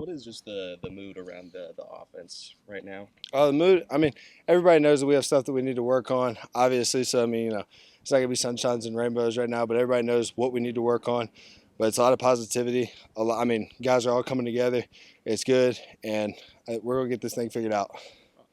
What is just the mood around the offense right now? The mood. I mean, everybody knows that we have stuff that we need to work on. Obviously, so I mean, it's not gonna be sunshines and rainbows right now, but everybody knows what we need to work on. But it's a lot of positivity. I mean, guys are all coming together. It's good, and we're gonna get this thing figured out.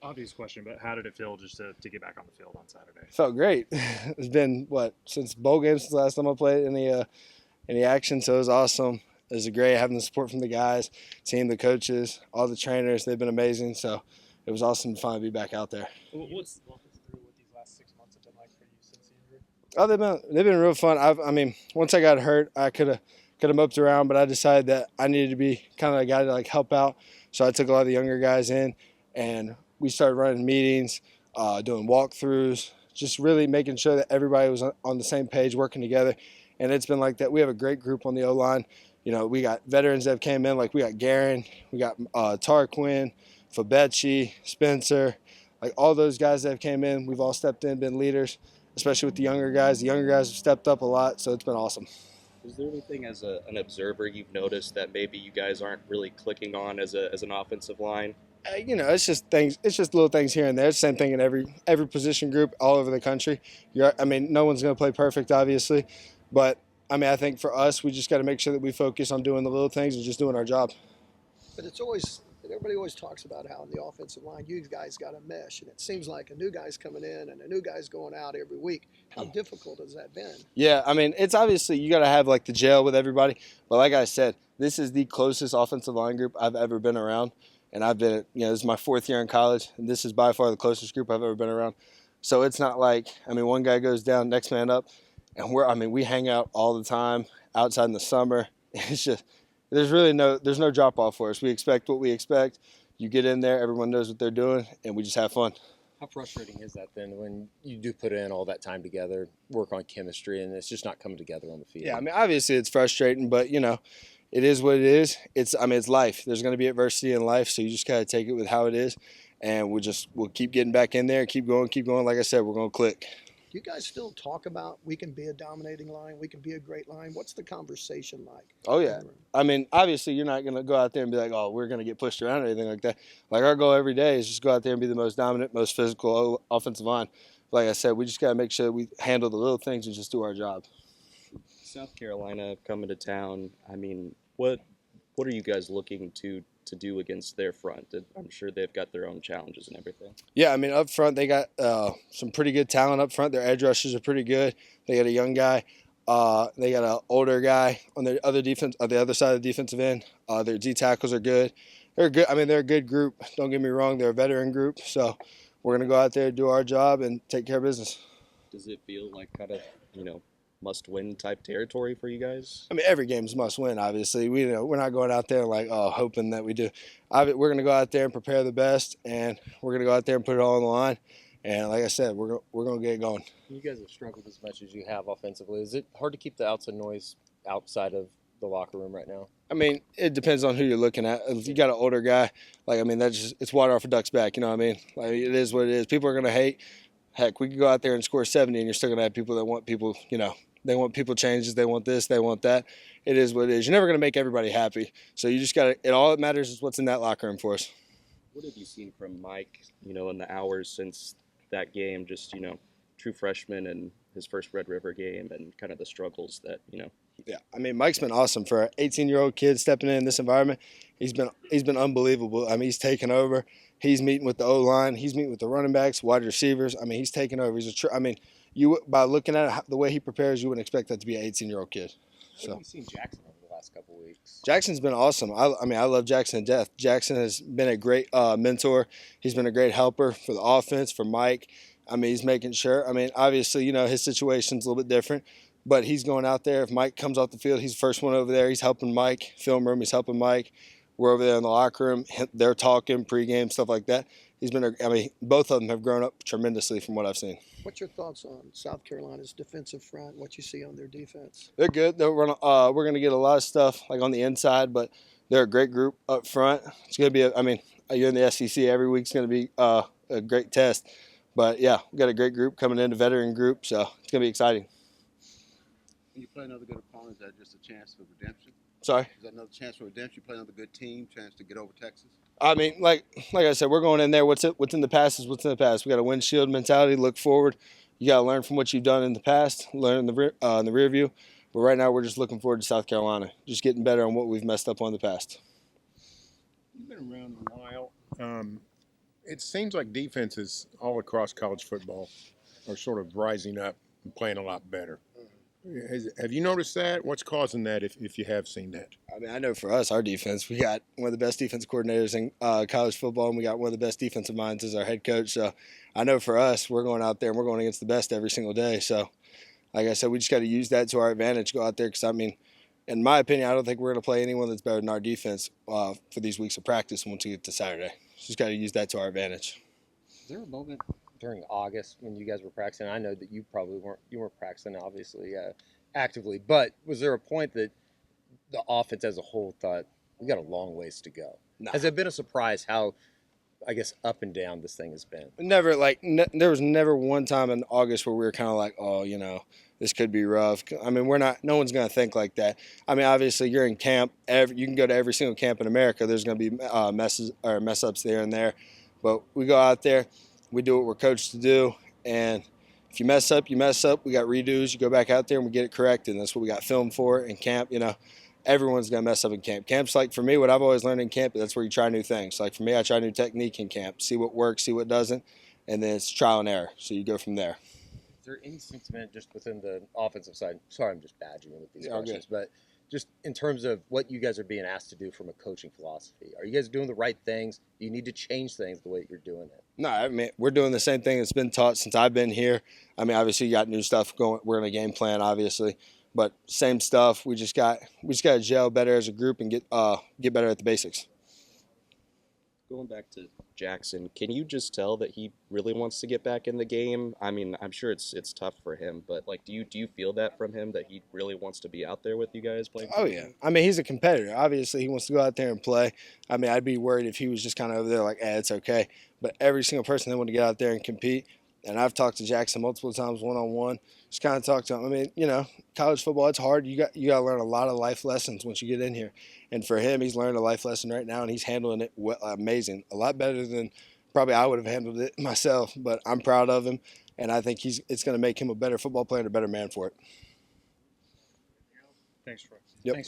Obvious question, but how did it feel just to get back on the field on Saturday? Felt great. It's been since bowl games since the last time I played any action, so it was awesome. It was great having the support from the guys, seeing the coaches, all the trainers. They've been amazing. So it was awesome to finally be back out there. What's walk us through what these last 6 months have been like for you since the injury? Oh, they've been real fun. I mean, once I got hurt, I could have moped around, but I decided that I needed to be kind of a guy to help out. So I took a lot of the younger guys in, and we started running meetings, doing walkthroughs, just really making sure that everybody was on the same page, working together. And it's been like that. We have a great group on the O-line. We got veterans that have came in, like we got Garen, we got Tarquin, Fabechi, Spencer, all those guys that have came in. We've all stepped in, been leaders, especially with the younger guys. The younger guys have stepped up a lot, so it's been awesome. Is there anything as an observer you've noticed that maybe you guys aren't really clicking on as an offensive line? It's just things. It's just little things here and there. It's the same thing in every position group all over the country. No one's going to play perfect, obviously, but I think for us, we just got to make sure that we focus on doing the little things and just doing our job. But everybody always talks about how in the offensive line you guys got a mesh, and it seems like a new guy's coming in and a new guy's going out every week. How difficult has that been? Yeah, it's obviously you got to have the gel with everybody. But like I said, this is the closest offensive line group I've ever been around. And I've been, this is my 4th year in college, and this is by far the closest group I've ever been around. So it's not one guy goes down, next man up. And we hang out all the time outside in the summer. It's just, there's no drop off for us. We expect what we expect. You get in there, everyone knows what they're doing, and we just have fun. How frustrating is that then when you do put in all that time together, work on chemistry, and it's just not coming together on the field? Yeah, obviously it's frustrating, but it is what it is. It's life. There's going to be adversity in life, so you just got to take it with how it is, and we'll keep getting back in there, keep going. Like I said, we're going to click. You guys still talk about we can be a dominating line, we can be a great line. What's the conversation like? Oh, yeah. Obviously you're not going to go out there and be like, oh, we're going to get pushed around or anything like that. Our goal every day is just go out there and be the most dominant, most physical offensive line. Like I said, we just got to make sure that we handle the little things and just do our job. South Carolina coming to town. What are you guys looking to do against their front? I'm sure they've got their own challenges and everything. Yeah, up front they got some pretty good talent up front. Their edge rushers are pretty good. They got a young guy. They got an older guy on the other side of the defensive end. Their D tackles are good. They're good. They're a good group. Don't get me wrong. They're a veteran group. So we're gonna go out there, do our job, and take care of business. Does it feel like kind of must-win type territory for you guys? Every game's must-win. Obviously, we're not going out there hoping that we do. We're going to go out there and prepare the best, and we're going to go out there and put it all on the line. And like I said, we're going to get it going. You guys have struggled as much as you have offensively. Is it hard to keep the outside noise outside of the locker room right now? It depends on who you're looking at. If you got an older guy, it's water off a duck's back. You know what I mean? It is what it is. People are going to hate. Heck, we could go out there and score 70, and you're still going to have people that want people, they want people changes. They want this. They want that. It is what it is. You're never going to make everybody happy. So you just got to – all that matters is what's in that locker room for us. What have you seen from Mike, in the hours since that game, just, true freshman and his first Red River game and kind of the struggles that, Yeah, Mike's been awesome for an 18-year-old kid stepping in this environment. He's been unbelievable. He's taken over. He's meeting with the O-line. He's meeting with the running backs, wide receivers. He's taken over. By looking at it, the way he prepares, you wouldn't expect that to be an 18-year-old kid. So. What have you seen Jackson over the last couple of weeks? Jackson's been awesome. I love Jackson to death. Jackson has been a great mentor. He's been a great helper for the offense, for Mike. He's making sure. Obviously, his situation's a little bit different, but he's going out there. If Mike comes off the field, he's the first one over there. He's helping Mike. Film room, he's helping Mike. We're over there in the locker room. They're talking pregame, stuff like that. Both of them have grown up tremendously from what I've seen. What's your thoughts on South Carolina's defensive front, what you see on their defense? They're good. We're going to get a lot of stuff on the inside, but they're a great group up front. It's going to be, you're in the SEC every week's going to be a great test. But, yeah, we've got a great group coming in, a veteran group, so it's going to be exciting. When you play another good opponent, is that just a chance for redemption? Sorry. Is that another chance for redemption? You play another good team, chance to get over Texas? I mean, like I said, we're going in there. What's in the past is what's in the past. We got a windshield mentality. Look forward. You got to learn from what you've done in the past. Learn in the rear view. But right now, we're just looking forward to South Carolina. Just getting better on what we've messed up on in the past. You've been around a while. It seems like defenses all across college football are sort of rising up and playing a lot better. Have you noticed that? What's causing that if you have seen that? I mean, I know for us, our defense, we got one of the best defense coordinators in college football, and we got one of the best defensive minds as our head coach. So I know for us, we're going out there and we're going against the best every single day. So, like I said, we just got to use that to our advantage, go out there, because, I mean, in my opinion, I don't think we're going to play anyone that's better than our defense for these weeks of practice once we get to Saturday. Just got to use that to our advantage. Is there a moment during August when you guys were practicing? I know that you probably weren't practicing, obviously, actively, but was there a point that the offense as a whole thought, we got a long ways to go? Nah. Has it been a surprise how, I guess, up and down this thing has been? Never, there was never one time in August where we were kind of like, oh, this could be rough. I mean, no one's going to think like that. I mean, obviously, you're in camp. You can go to every single camp in America. There's going to be mess ups there and there. But we go out there, we do what we're coached to do. And if you mess up, you mess up. We got redos. You go back out there and we get it corrected. And that's what we got filmed for in camp. Everyone's going to mess up in camp. Camp's like, for me, what I've always learned in camp, that's where you try new things. Like for me, I try new technique in camp, see what works, see what doesn't. And then it's trial and error. So you go from there. Is there any sentiment just within the offensive side? Sorry, I'm just badgering with these questions, but just in terms of what you guys are being asked to do from a coaching philosophy, are you guys doing the right things? Do you need to change things the way you're doing it? No, I mean, we're doing the same thing that's been taught since I've been here. I mean, obviously, you got new stuff going. We're in a game plan, obviously, but same stuff. We just got to gel better as a group and get better at the basics. Going back to Jackson, can you just tell that he really wants to get back in the game? I mean, I'm sure it's tough for him, but like, do you feel that from him, that he really wants to be out there with you guys playing? Oh yeah, I mean, he's a competitor. Obviously, he wants to go out there and play. I mean, I'd be worried if he was just kind of over there like, it's okay. But every single person that want to get out there and compete. And I've talked to Jackson multiple times one-on-one. Just kind of talked to him. I mean, college football, it's hard. You got to learn a lot of life lessons once you get in here. And for him, he's learned a life lesson right now, and he's handling it amazing. A lot better than probably I would have handled it myself. But I'm proud of him, and I think it's going to make him a better football player and a better man for it. Thanks, Troy. Yep. Thanks.